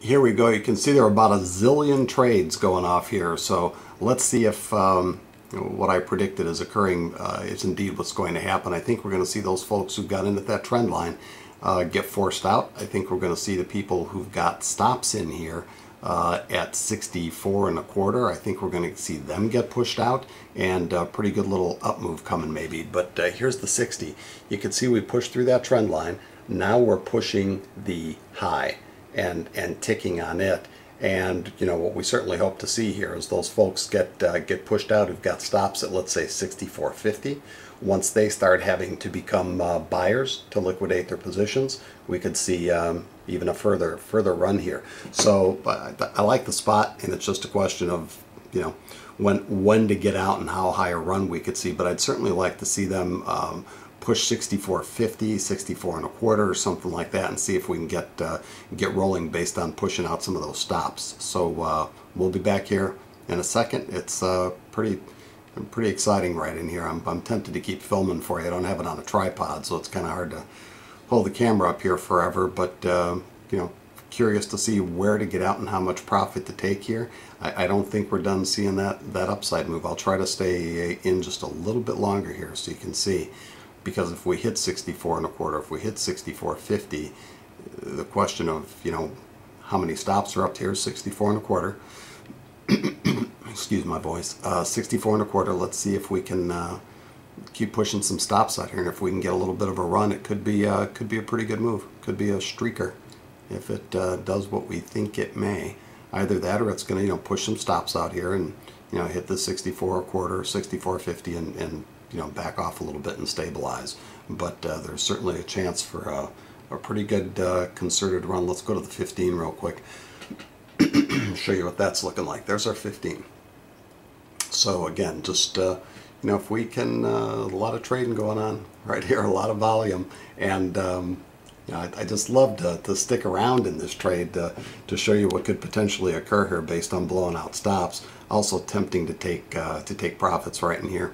Here we go. You can see there are about a zillion trades going off here. So let's see if what I predicted is occurring is indeed what's going to happen. I think we're going to see those folks who got into that trend line get forced out. I think we're going to see the people who've got stops in here at 64 and a quarter. I think we're going to see them get pushed out, and a pretty good little up move coming maybe. But here's the 60. You can see we pushed through that trend line. Now we're pushing the high and ticking on it. And you know what we certainly hope to see here is those folks get pushed out who've got stops at, let's say, 64.50. Once they start having to become buyers to liquidate their positions, we could see even a further run here. So I like the spot, and it's just a question of, you know, when to get out and how high a run we could see. But I'd certainly like to see them push 64.50, 64 and a quarter, or something like that, and see if we can get rolling based on pushing out some of those stops. So we'll be back here in a second. It's pretty exciting right in here. I'm tempted to keep filming for you. I don't have it on a tripod, so it's kind of hard to hold the camera up here forever. But you know, curious to see where to get out and how much profit to take here. I don't think we're done seeing that upside move. I'll try to stay in just a little bit longer here so you can see. Because if we hit 64 and a quarter, if we hit 64.50, the question of, you know, how many stops are up here, 64 and a quarter. Excuse my voice. 64 and a quarter. Let's see if we can keep pushing some stops out here, and if we can get a little bit of a run, it could be a pretty good move. Could be a streaker if it does what we think it may. Either that, or it's going to, you know, push some stops out here and, you know, hit the 64 a quarter, 64.50, and you know, back off a little bit and stabilize. But there's certainly a chance for a pretty good concerted run. Let's go to the 15 real quick. Show you what that's looking like. There's our 15. So again, just you know, if we can, a lot of trading going on right here, a lot of volume, and you know, I just love to stick around in this trade to show you what could potentially occur here based on blowing out stops. Also tempting to take profits right in here.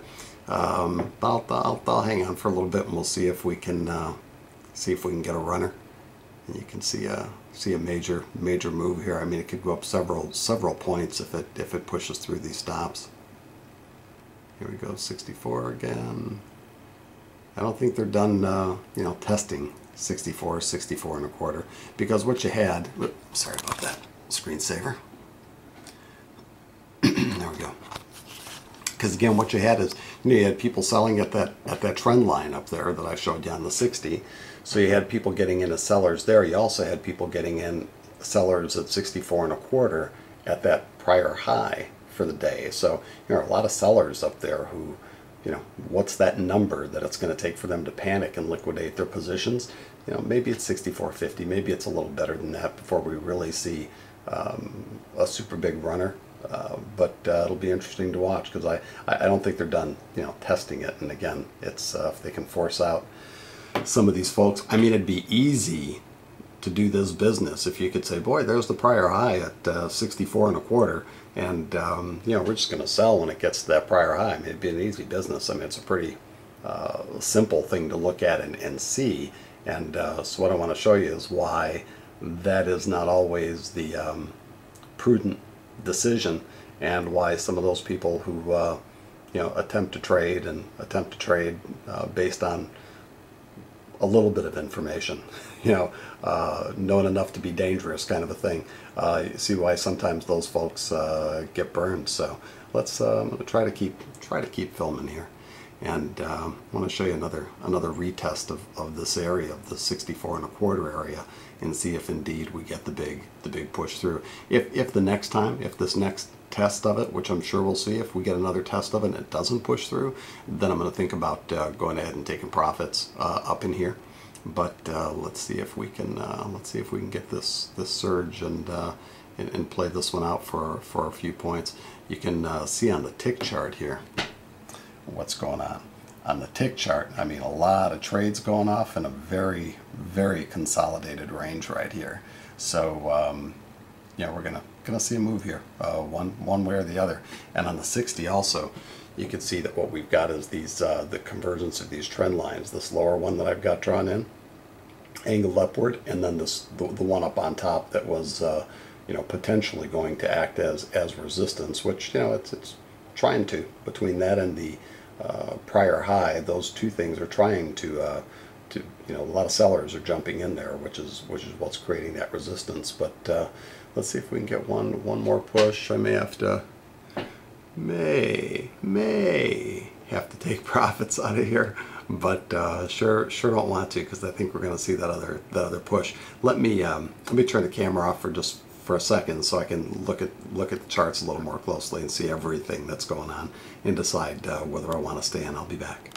I'll hang on for a little bit, and we'll see if we can get a runner. And you can see a major move here. I mean, it could go up several points if it pushes through these stops. Here we go, 64 again. I don't think they're done you know, testing 64 and a quarter, because what you had, sorry about that, screensaver. There we go. Because again, what you had is, you know, you had people selling at that trend line up there that I showed you on the 60. So you had people getting in as sellers there. You also had people getting in sellers at 64 and a quarter at that prior high for the day. So, you know, a lot of sellers up there who, you know, what's that number that it's going to take for them to panic and liquidate their positions? You know, maybe it's 64.50. Maybe it's a little better than that before we really see a super big runner. But it'll be interesting to watch, because I don't think they're done, you know, testing it. And again, it's if they can force out some of these folks. I mean, it'd be easy to do this business if you could say, boy, there's the prior high at 64 and a quarter, and you know, we're just going to sell when it gets to that prior high. I mean, it'd be an easy business. I mean, it's a pretty simple thing to look at and see. And so what I want to show you is why that is not always the prudent decision, and why some of those people who you know, attempt to trade based on a little bit of information, you know, known enough to be dangerous, kind of a thing. You see why sometimes those folks get burned. So let's I'm going to try to keep filming here, and I want to show you another retest of this area, of the 64 and a quarter area, and see if indeed we get the big push through. If this next test of it, which I'm sure we'll see, if we get another test of it and it doesn't push through, then I'm going to think about going ahead and taking profits up in here. But let's see if we can get this surge and play this one out for a few points. You can see on the tick chart here what's going on. On the tick chart, I mean, a lot of trades going off in a very consolidated range right here. So yeah, we're gonna see a move here, one way or the other. And on the 60 also, you can see that what we've got is these the convergence of these trend lines. This lower one that I've got drawn in, angled upward, and then the one up on top that was you know, potentially going to act as resistance, which, you know, it's trying to. Between that and the prior high, those two things are trying to you know, a lot of sellers are jumping in there, which is what's creating that resistance. But let's see if we can get one more push. I may have to have to take profits out of here, but sure don't want to, because I think we're going to see that other push. Let me turn the camera off for a second so I can look at the charts a little more closely and see everything that's going on and decide whether I want to stay in. I'll be back.